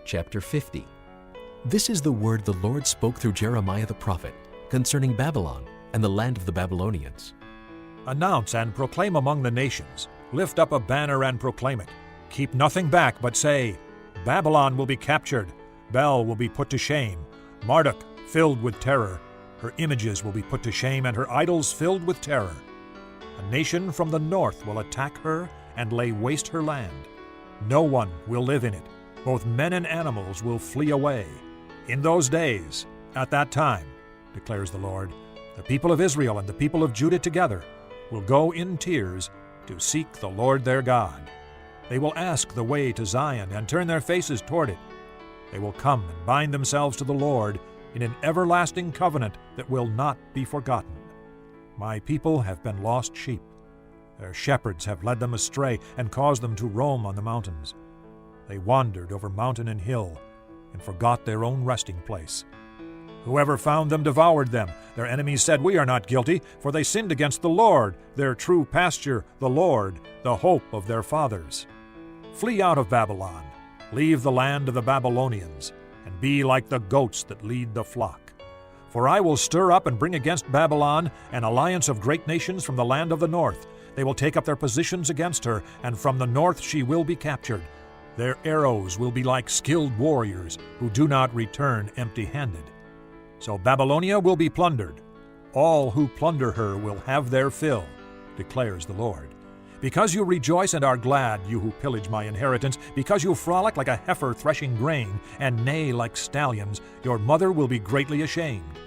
chapter 50. This is the word the Lord spoke through Jeremiah the prophet concerning Babylon and the land of the Babylonians. Announce and proclaim among the nations. Lift up a banner and proclaim it. Keep nothing back, but say, Babylon will be captured. Bel will be put to shame. Marduk filled with terror. Her images will be put to shame, and her idols filled with terror. A nation from the north will attack her and lay waste her land. No one will live in it. Both men and animals will flee away. In those days, at that time, declares the Lord, the people of Israel and the people of Judah together will go in tears to seek the Lord their God. They will ask the way to Zion and turn their faces toward it. They will come and bind themselves to the Lord in an everlasting covenant that will not be forgotten. My people have been lost sheep. Their shepherds have led them astray and caused them to roam on the mountains. They wandered over mountain and hill and forgot their own resting place. Whoever found them devoured them. Their enemies said, We are not guilty, for they sinned against the Lord, their true pasture, the Lord, the hope of their fathers. Flee out of Babylon. Leave the land of the Babylonians, and be like the goats that lead the flock. For I will stir up and bring against Babylon an alliance of great nations from the land of the north. They will take up their positions against her, and from the north she will be captured. Their arrows will be like skilled warriors who do not return empty-handed. So Babylonia will be plundered. All who plunder her will have their fill, declares the Lord. Because you rejoice and are glad, you who pillage my inheritance, because you frolic like a heifer threshing grain, and neigh like stallions, your mother will be greatly ashamed.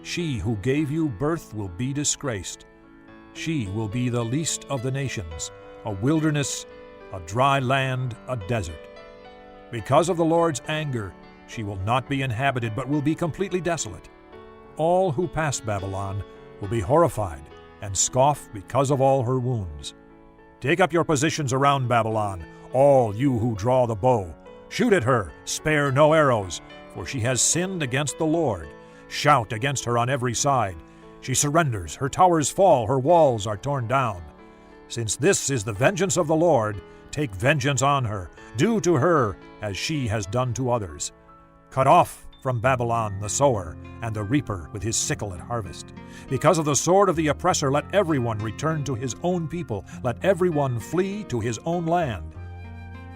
She who gave you birth will be disgraced. She will be the least of the nations, a wilderness, a dry land, a desert. Because of the Lord's anger, she will not be inhabited, but will be completely desolate. All who pass Babylon will be horrified and scoff because of all her wounds. Take up your positions around Babylon, all you who draw the bow. Shoot at her, spare no arrows, for she has sinned against the Lord. Shout against her on every side. She surrenders, her towers fall, her walls are torn down. Since this is the vengeance of the Lord, take vengeance on her. Do to her as she has done to others. Cut off from Babylon the sower, and the reaper with his sickle at harvest. Because of the sword of the oppressor, let everyone return to his own people. Let everyone flee to his own land.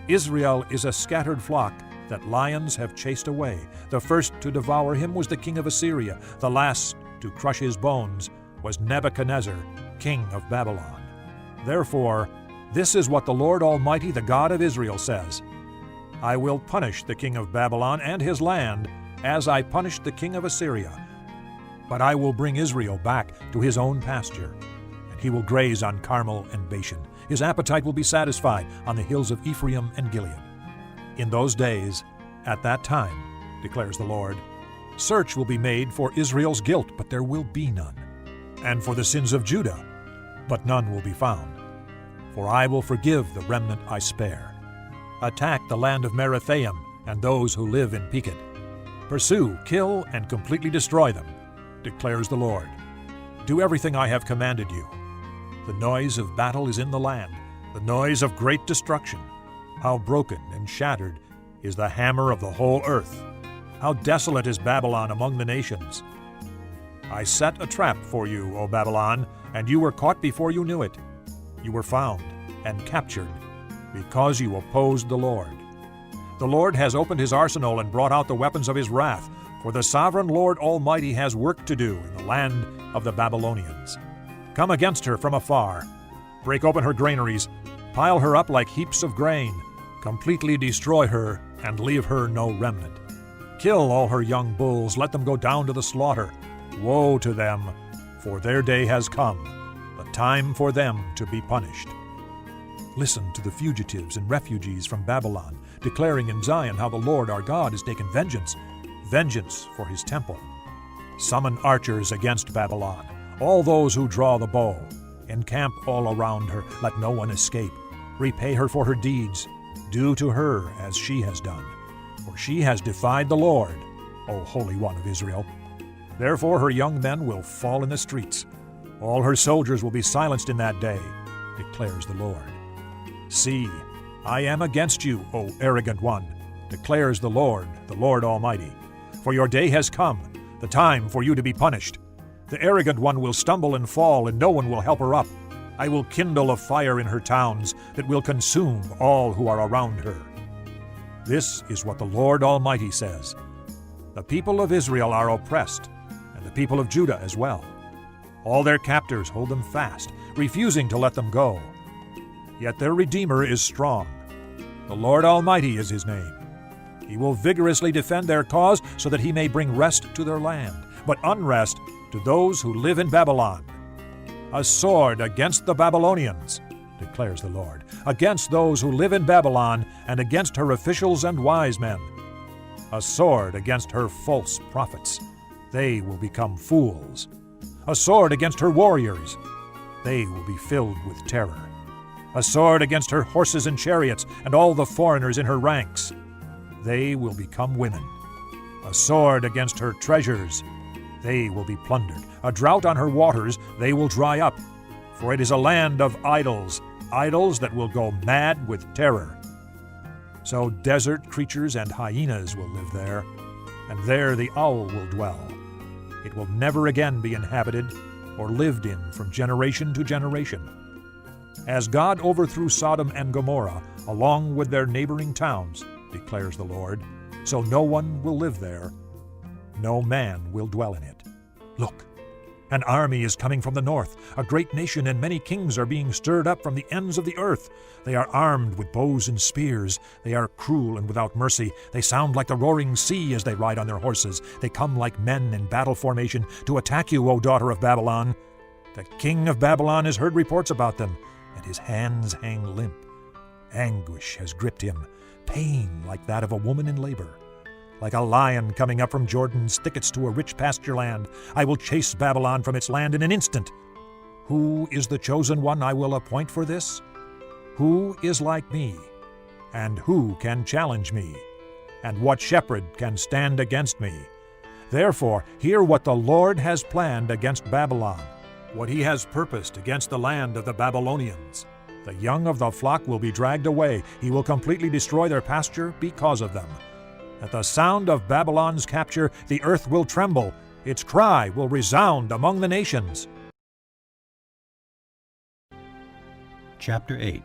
Israel is a scattered flock that lions have chased away. The first to devour him was the king of Assyria. The last to crush his bones was Nebuchadnezzar, king of Babylon. Therefore, this is what the Lord Almighty, the God of Israel, says. I will punish the king of Babylon and his land as I punished the king of Assyria. But I will bring Israel back to his own pasture, and he will graze on Carmel and Bashan. His appetite will be satisfied on the hills of Ephraim and Gilead. In those days, at that time, declares the Lord, search will be made for Israel's guilt, but there will be none, and for the sins of Judah, but none will be found. For I will forgive the remnant I spare. Attack the land of Merathaim and those who live in Pekod. Pursue, kill, and completely destroy them, declares the Lord. Do everything I have commanded you. The noise of battle is in the land, the noise of great destruction. How broken and shattered is the hammer of the whole earth. How desolate is Babylon among the nations. I set a trap for you, O Babylon, and you were caught before you knew it. You were found and captured because you opposed the Lord. The Lord has opened his arsenal and brought out the weapons of his wrath, for the sovereign Lord Almighty has work to do in the land of the Babylonians. Come against her from afar. Break open her granaries. Pile her up like heaps of grain. Completely destroy her and leave her no remnant. Kill all her young bulls. Let them go down to the slaughter. Woe to them, for their day has come, the time for them to be punished. Listen to the fugitives and refugees from Babylon, declaring in Zion how the Lord our God has taken vengeance for his temple. Summon archers against Babylon, all those who draw the bow. Encamp all around her, let no one escape. Repay her for her deeds. Do to her as she has done, for she has defied the Lord, O Holy One of Israel. Therefore her young men will fall in the streets. All her soldiers will be silenced in that day, declares the Lord. See, I am against you, O arrogant one, declares the Lord Almighty. For your day has come, the time for you to be punished. The arrogant one will stumble and fall, and no one will help her up. I will kindle a fire in her towns that will consume all who are around her. This is what the Lord Almighty says. The people of Israel are oppressed, and the people of Judah as well. All their captors hold them fast, refusing to let them go. Yet their Redeemer is strong. The Lord Almighty is his name. He will vigorously defend their cause so that he may bring rest to their land, but unrest to those who live in Babylon. A sword against the Babylonians, declares the Lord, against those who live in Babylon and against her officials and wise men. A sword against her false prophets. They will become fools. A sword against her warriors. They will be filled with terror. A sword against her horses and chariots and all the foreigners in her ranks. They will become women. A sword against her treasures. They will be plundered. A drought on her waters, they will dry up. For it is a land of idols, idols that will go mad with terror. So desert creatures and hyenas will live there, and there the owl will dwell. It will never again be inhabited or lived in from generation to generation. As God overthrew Sodom and Gomorrah, along with their neighboring towns, declares the Lord, so no one will live there, no man will dwell in it. Look, an army is coming from the north. A great nation and many kings are being stirred up from the ends of the earth. They are armed with bows and spears. They are cruel and without mercy. They sound like the roaring sea as they ride on their horses. They come like men in battle formation to attack you, O daughter of Babylon. The king of Babylon has heard reports about them, and his hands hang limp. Anguish has gripped him, pain like that of a woman in labor. Like a lion coming up from Jordan's thickets to a rich pasture land, I will chase Babylon from its land in an instant. Who is the chosen one I will appoint for this? Who is like me? And who can challenge me? And what shepherd can stand against me? Therefore, hear what the Lord has planned against Babylon, what he has purposed against the land of the Babylonians. The young of the flock will be dragged away. He will completely destroy their pasture because of them. At the sound of Babylon's capture, the earth will tremble. Its cry will resound among the nations. Chapter 8.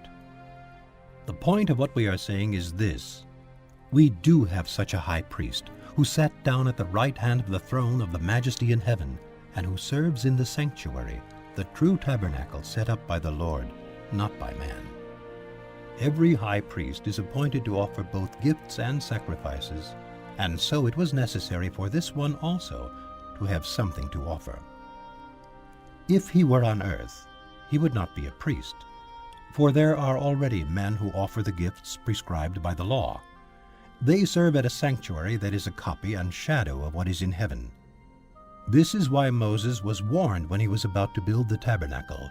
The point of what we are saying is this. We do have such a high priest, who sat down at the right hand of the throne of the Majesty in heaven, and who serves in the sanctuary, the true tabernacle set up by the Lord, not by man. Every high priest is appointed to offer both gifts and sacrifices, and so it was necessary for this one also to have something to offer. If he were on earth, he would not be a priest, for there are already men who offer the gifts prescribed by the law. They serve at a sanctuary that is a copy and shadow of what is in heaven. This is why Moses was warned when he was about to build the tabernacle.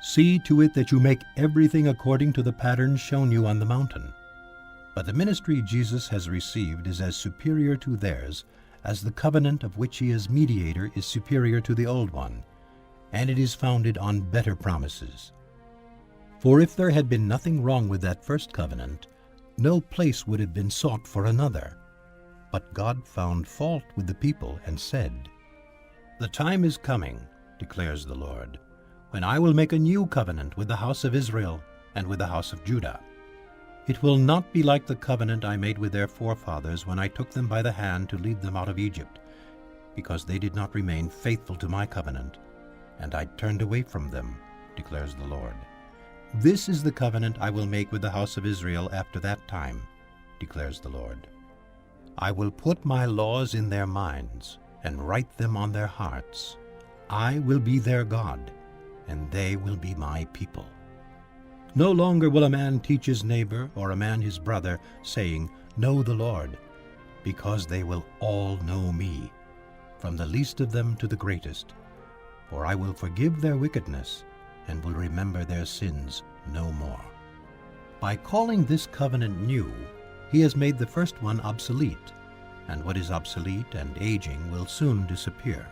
See to it that you make everything according to the pattern shown you on the mountain. But the ministry Jesus has received is as superior to theirs as the covenant of which he is mediator is superior to the old one, and it is founded on better promises. For if there had been nothing wrong with that first covenant, no place would have been sought for another. But God found fault with the people and said, "The time is coming, declares the Lord, when I will make a new covenant with the house of Israel and with the house of Judah. It will not be like the covenant I made with their forefathers when I took them by the hand to lead them out of Egypt, because they did not remain faithful to my covenant, and I turned away from them, declares the Lord. This is the covenant I will make with the house of Israel after that time, declares the Lord. I will put my laws in their minds and write them on their hearts. I will be their God, and they will be my people. No longer will a man teach his neighbor or a man his brother, saying, 'Know the Lord,' because they will all know me, from the least of them to the greatest. For I will forgive their wickedness and will remember their sins no more." By calling this covenant new, he has made the first one obsolete, and what is obsolete and aging will soon disappear.